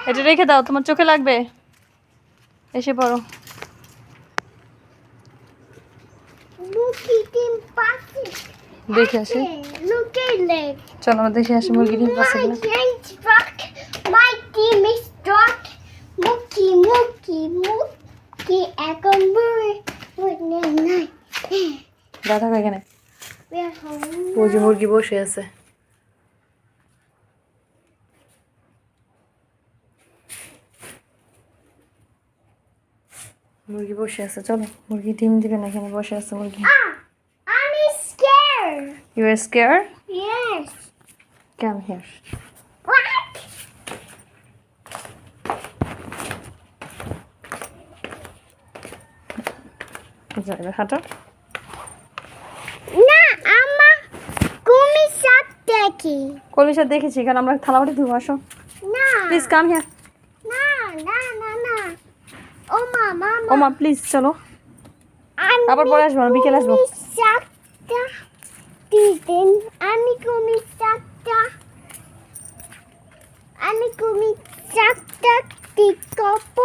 এটা রেখে দাও, তোমার চোখে লাগবে। এসে পড়ো। দেখে আসি, চলো আমরা দেখে আসি মুরগি ডিম পাচ্ছে কিনা। দাদা এখানে ওই যে মুরগি বসে আছে। মুরগি বসে আছে, চলো মুরগি ডিম দিবে না, এখানে বসে আছে মুরগি। I'm scared. You are scared? Yes. Come here. What? যাবে হাঁটো। না আমা কুমি সাপ দেখি। কলিশা দেখেছি, কারণ আমরা থালাবাটি ধুবো। আসো না প্লিজ, কাম হিয়ার। না না না না ও মামা ও মা প্লিজ চলো, আবার পরে আসবো, বিকেলে আসবো। সাপটা দিন আমি কুমি সাপটা টিকপ